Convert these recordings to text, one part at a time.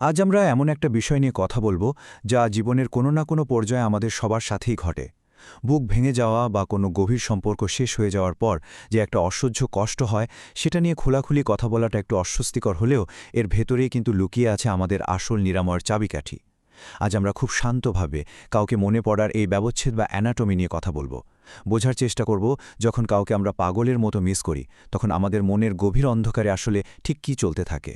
আজ আমরা এমন একটা বিষয় নিয়ে কথা বলবো যা জীবনের কোনো না কোনো পর্যায়ে আমাদের সবার সাথেই ঘটে। বুক ভেঙে যাওয়া বা কোনো গভীর সম্পর্ক শেষ হয়ে যাওয়ার পর যে একটা অসহ্য কষ্ট হয়, সেটা নিয়ে খোলাখুলি কথা বলাটা একটু অস্বস্তিকর হলেও এর ভেতরেই কিন্তু লুকিয়ে আছে আমাদের আসল নিরাময়ের চাবিকাঠি। আজ আমরা খুব শান্তভাবে কাউকে মনে পড়ার এই ব্যবচ্ছেদ বা অ্যানাটমি নিয়ে কথা বলবো। বোঝার চেষ্টা করব, যখন কাউকে আমরা পাগলের মতো মিস করি, তখন আমাদের মনের গভীর অন্ধকারে আসলে ঠিক কী চলতে থাকে।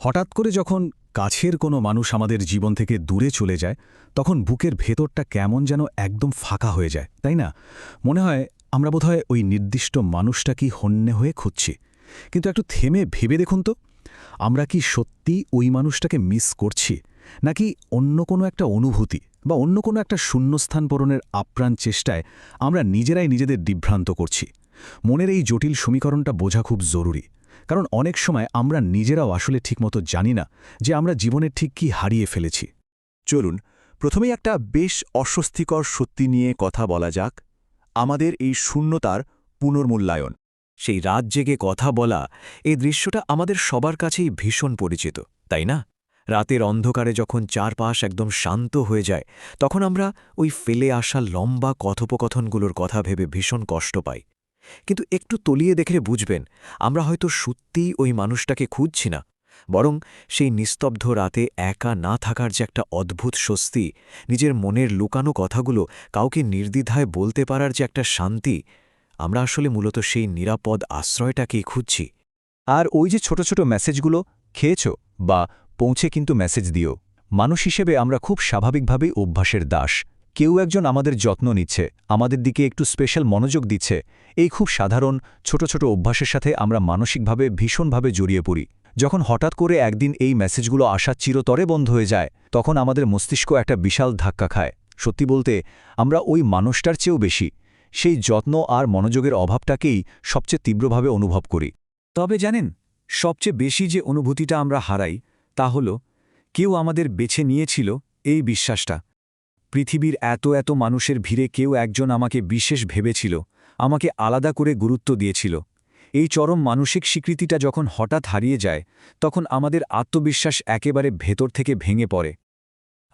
হঠাৎ করে যখন কাছের কোনো মানুষ আমাদের জীবন থেকে দূরে চলে যায়, তখন বুকের ভেতরটা কেমন যেন একদম ফাঁকা হয়ে যায়, তাই না? মনে হয় আমরা বোধহয় ওই নির্দিষ্ট মানুষটাকেই হন্যে হয়ে খুঁজছি। কিন্তু একটু থেমে ভেবে দেখুন তো, আমরা কি সত্যি ওই মানুষটাকে মিস করছি, নাকি অন্য কোনো একটা অনুভূতি বা অন্য কোনো একটা শূন্যস্থান পূরণের আপ্রাণ চেষ্টায় আমরা নিজেরাই নিজেদের বিভ্রান্ত করছি? মনের এই জটিল সমীকরণটা বোঝা খুব জরুরি, কারণ অনেক সময় আমরা নিজেরাও আসলে ঠিকমতো জানি না যে আমরা জীবনের ঠিক কী হারিয়ে ফেলেছি। চলুন প্রথমেই একটা বেশ অস্বস্তিকর সত্যি নিয়ে কথা বলা যাক, আমাদের এই শূন্যতার পুনর্মূল্যায়ন। সেই রাত জেগে কথা বলা, এই দৃশ্যটা আমাদের সবার কাছেই ভীষণ পরিচিত, তাই না? রাতের অন্ধকারে যখন চারপাশ একদম শান্ত হয়ে যায়, তখন আমরা ওই ফেলে আসা লম্বা কথোপকথনগুলোর কথা ভেবে ভীষণ কষ্ট পাই। কিন্তু একটু তলিয়ে দেখলে বুঝবেন, আমরা হয়তো সত্যিই ওই মানুষটাকে খুঁজছি না, বরং সেই নিস্তব্ধ রাতে একা না থাকার যে একটা অদ্ভুত স্বস্তি, নিজের মনের লুকানো কথাগুলো কাউকে নির্দ্বিধায় বলতে পারার যে একটা শান্তি, আমরা আসলে মূলত সেই নিরাপদ আশ্রয়টাকেই খুঁজছি। আর ওই যে ছোট ছোট মেসেজগুলো, খেয়েছ বা পৌঁছে কিন্তু মেসেজ দিও, মানুষ হিসেবে আমরা খুব স্বাভাবিকভাবেই অভ্যাসের দাস। কেউ একজন আমাদের যত্ন নিচ্ছে, আমাদের দিকে একটু স্পেশাল মনোযোগ দিচ্ছে, এই খুব সাধারণ ছোট ছোট অভ্যাসের সাথে আমরা মানসিকভাবে ভীষণভাবে জড়িয়ে পড়ি। যখন হঠাৎ করে একদিন এই মেসেজগুলো আসা চিরতরে বন্ধ হয়ে যায়, তখন আমাদের মস্তিষ্ক একটা বিশাল ধাক্কা খায়। সত্যি বলতে, আমরা ওই মানুষটার চেয়েও বেশি সেই যত্ন আর মনোযোগের অভাবটাকেই সবচেয়ে তীব্রভাবে অনুভব করি। তবে জানেন, সবচেয়ে বেশি যে অনুভূতিটা আমরা হারাই, তা হল কেউ আমাদের বেছে নিয়েছিল এই বিশ্বাসটা। পৃথিবীর এত এত মানুষের ভিড়ে কেউ একজন আমাকে বিশেষ ভেবেছিল, আমাকে আলাদা করে গুরুত্ব দিয়েছিল। এই চরম মানসিক স্বীকৃতিটা যখন হঠাৎ হারিয়ে যায়, তখন আমাদের আত্মবিশ্বাস একেবারে ভেতর থেকে ভেঙে পড়ে।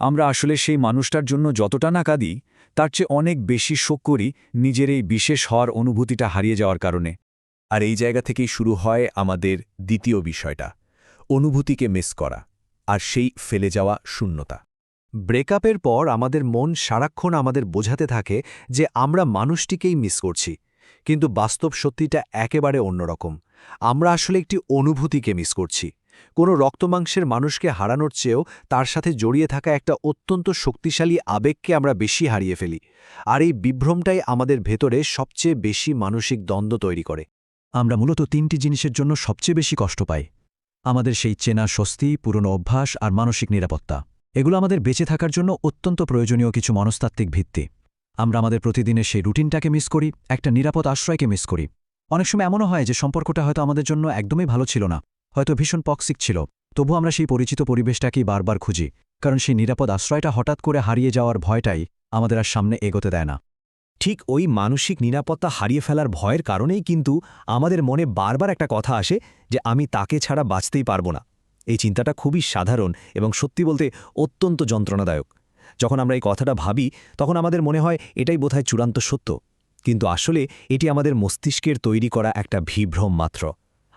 আমরা আসলে সেই মানুষটার জন্য যতটা না কাঁদি, তার চেয়ে অনেক বেশি শোক করি নিজের এই বিশেষ হওয়ার অনুভূতিটা হারিয়ে যাওয়ার কারণে। আর এই জায়গা থেকেই শুরু হয় আমাদের দ্বিতীয় বিষয়টা, অনুভূতিকে মিস করা আর সেই ফেলে যাওয়া শূন্যতা। ব্রেকআপের পর আমাদের মন সারাক্ষণ আমাদের বোঝাতে থাকে যে আমরা মানুষটিকেই মিস করছি, কিন্তু বাস্তব সত্যিটা একেবারে অন্যরকম। আমরা আসলে একটি অনুভূতিকে মিস করছি। কোনো রক্তমাংসের মানুষকে হারানোর চেয়েও তার সাথে জড়িয়ে থাকা একটা অত্যন্ত শক্তিশালী আবেগকে আমরা বেশি হারিয়ে ফেলি। আর এই বিভ্রমটাই আমাদের ভেতরে সবচেয়ে বেশি মানসিক দ্বন্দ্ব তৈরি করে। আমরা মূলত তিনটি জিনিসের জন্য সবচেয়ে বেশি কষ্ট পাই: আমাদের সেই চেনা স্বস্তি, পুরনো অভ্যাস আর মানসিক নিরাপত্তা। এগুলো আমাদের বেঁচে থাকার জন্য অত্যন্ত প্রয়োজনীয় কিছু মনস্তাত্ত্বিক ভিত্তি। আমরা আমাদের প্রতিদিনের সেই রুটিনটাকে মিস করি, একটা নিরাপদ আশ্রয়কে মিস করি। অনেক সময় এমনও হয় যে সম্পর্কটা হয়তো আমাদের জন্য একদমই ভালো ছিল না, হয়তো ভীষণ টক্সিক ছিল, তবু আমরা সেই পরিচিত পরিবেশটাকেই বারবার খুঁজি, কারণ সেই নিরাপদ আশ্রয়টা হঠাৎ করে হারিয়ে যাওয়ার ভয়টাই আমাদের আর সামনে এগোতে দেয় না। ঠিক ওই মানসিক নিরাপত্তা হারিয়ে ফেলার ভয়ের কারণেই কিন্তু আমাদের মনে বারবার একটা কথা আসে যে আমি তাকে ছাড়া বাঁচতেই পারবো না। এই চিন্তাটা খুবই সাধারণ এবং সত্যি বলতে অত্যন্ত যন্ত্রণাদায়ক। যখন আমরা এই কথাটা ভাবি, তখন আমাদের মনে হয় এটাই বোধহয় চূড়ান্ত সত্য, কিন্তু আসলে এটি আমাদের মস্তিষ্কের তৈরি করা একটা বিভ্রম মাত্র।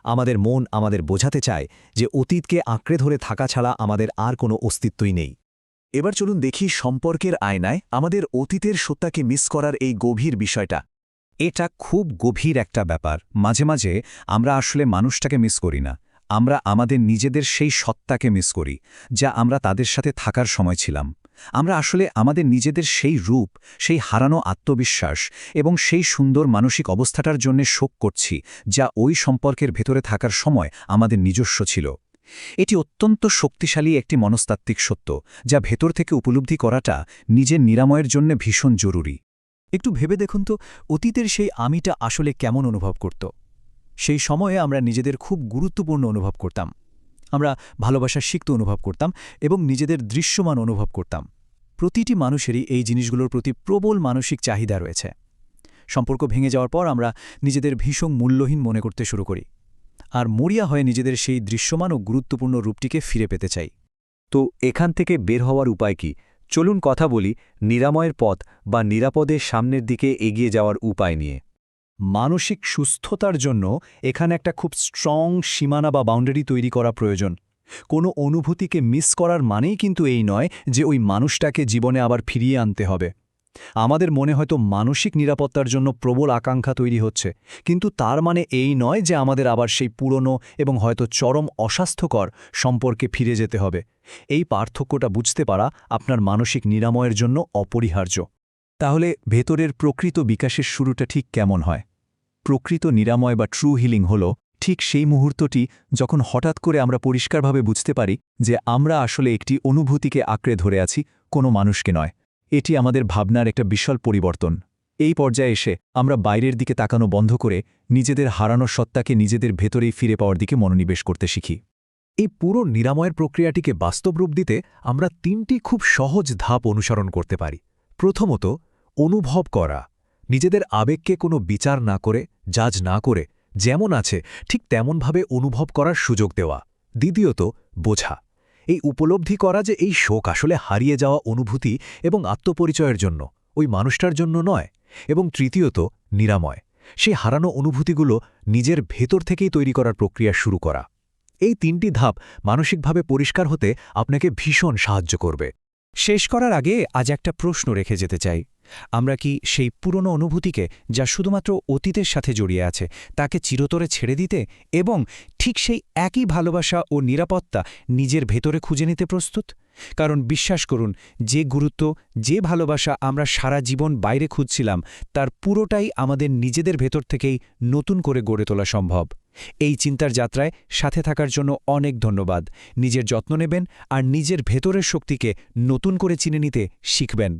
আমাদের মন আমাদের বোঝাতে চায় যে অতীতকে আঁকড়ে ধরে থাকা ছাড়া আমাদের আর কোনো অস্তিত্বই নেই। এবার চলুন দেখি সম্পর্কের আয়নায় আমাদের অতীতের সত্তাকে মিস করার এই গভীর বিষয়টা। এটা খুব গভীর একটা ব্যাপার। মাঝে মাঝে আমরা আসলে মানুষটাকে মিস করি না, আমরা আমাদের নিজেদের সেই সত্তাকে মিস করি, যা আমরা তাদের সাথে থাকার সময় ছিলাম। আমরা আসলে আমাদের নিজেদের সেই রূপ, সেই হারানো আত্মবিশ্বাস এবং সেই সুন্দর মানসিক অবস্থাটার জন্য শোক করছি, যা ওই সম্পর্কের ভেতরে থাকার সময় আমাদের নিজস্ব ছিল। এটি অত্যন্ত শক্তিশালী একটি মনস্তাত্ত্বিক সত্য, যা ভেতর থেকে উপলব্ধি করাটা নিজের নিরাময়ের জন্য ভীষণ জরুরি। একটু ভেবে দেখুন তো, অতীতের সেই আমিটা আসলে কেমন অনুভব করত। সেই সময়ে আমরা নিজেদের খুব গুরুত্বপূর্ণ অনুভব করতাম, আমরা ভালোবাসার সিক্ত অনুভব করতাম এবং নিজেদের দৃশ্যমান অনুভব করতাম। প্রতিটি মানুষেরই এই জিনিসগুলোর প্রতি প্রবল মানসিক চাহিদা রয়েছে। সম্পর্ক ভেঙে যাওয়ার পর আমরা নিজেদের ভীষণ মূল্যহীন মনে করতে শুরু করি, আর মরিয়া হয়ে নিজেদের সেই দৃশ্যমান ও গুরুত্বপূর্ণ রূপটিকে ফিরে পেতে চাই। তো এখান থেকে বের হওয়ার উপায় কি? চলুন কথা বলি নিরাময়ের পথ বা নিরাপদে সামনের দিকে এগিয়ে যাওয়ার উপায় নিয়ে। মানসিক সুস্থতার জন্য এখানে একটা খুব স্ট্রং সীমানা বা বাউন্ডারি তৈরি করা প্রয়োজন। কোনো অনুভূতিকে মিস করার মানেই কিন্তু এই নয় যে ওই মানুষটাকে জীবনে আবার ফিরিয়ে আনতে হবে। আমাদের মনে হয়তো মানসিক নিরাপত্তার জন্য প্রবল আকাঙ্ক্ষা তৈরি হচ্ছে, কিন্তু তার মানে এই নয় যে আমাদের আবার সেই পুরনো এবং হয়তো চরম অস্বাস্থ্যকর সম্পর্কে ফিরে যেতে হবে। এই পার্থক্যটা বুঝতে পারা আপনার মানসিক নিরাময়ের জন্য অপরিহার্য। তাহলে ভেতরের প্রকৃত বিকাশের শুরুটা ঠিক কেমন হয়? প্রকৃত নিরাময় বা ট্রু হিলিং হল ঠিক সেই মুহূর্তটি যখন হঠাৎ করে আমরা পরিষ্কারভাবে বুঝতে পারি যে আমরা আসলে একটি অনুভূতিকে আঁকড়ে ধরে আছি, কোনো মানুষকে নয়। এটি আমাদের ভাবনার একটা বিশাল পরিবর্তন। এই পর্যায়ে এসে আমরা বাইরের দিকে তাকানো বন্ধ করে নিজেদের হারানো সত্তাকে নিজেদের ভেতরেই ফিরে পাওয়ার দিকে মনোনিবেশ করতে শিখি। এই পুরো নিরাময়ের প্রক্রিয়াটিকে বাস্তব রূপ দিতে আমরা 3টি খুব সহজ ধাপ অনুসরণ করতে পারি। প্রথমত, অনুভব করা। নিজেদের আবেগকে কোনো বিচার না করে, জাজ না করে, যেমন আছে ঠিক তেমনভাবে অনুভব করার সুযোগ দেওয়া। দ্বিতীয়ত, বোঝা। এই উপলব্ধি করা যে এই শোক আসলে হারিয়ে যাওয়া অনুভূতি এবং আত্মপরিচয়ের জন্য, ওই মানুষটার জন্য নয়। এবং তৃতীয়ত, নিরাময়। সেই হারানো অনুভূতিগুলো নিজের ভেতর থেকেই তৈরি করার প্রক্রিয়া শুরু করা। এই 3টি ধাপ মানসিকভাবে পরিষ্কার হতে আপনাকে ভীষণ সাহায্য করবে। শেষ করার আগে আজ একটা প্রশ্ন রেখে যেতে চাই। আমরা কি সেই পুরনো অনুভূতিকে, যা শুধুমাত্র অতীতের সাথে জড়িয়ে আছে, তাকে চিরতরে ছেড়ে দিতে এবং ঠিক সেই একই ভালোবাসা ও নিরাপত্তা নিজের ভেতরে খুঁজে নিতে প্রস্তুত? কারণ বিশ্বাস করুন, যে গুরুত্ব, যে ভালোবাসা আমরা সারা জীবন বাইরে খুঁজছিলাম, তার পুরোটাই আমাদের নিজেদের ভেতর থেকেই নতুন করে গড়ে তোলা সম্ভব। এই চিন্তার যাত্রায় সাথে থাকার জন্য অনেক ধন্যবাদ। নিজের যত্ন নেবেন আর নিজের ভেতরের শক্তিকে নতুন করে চিনে নিতে শিখবেন।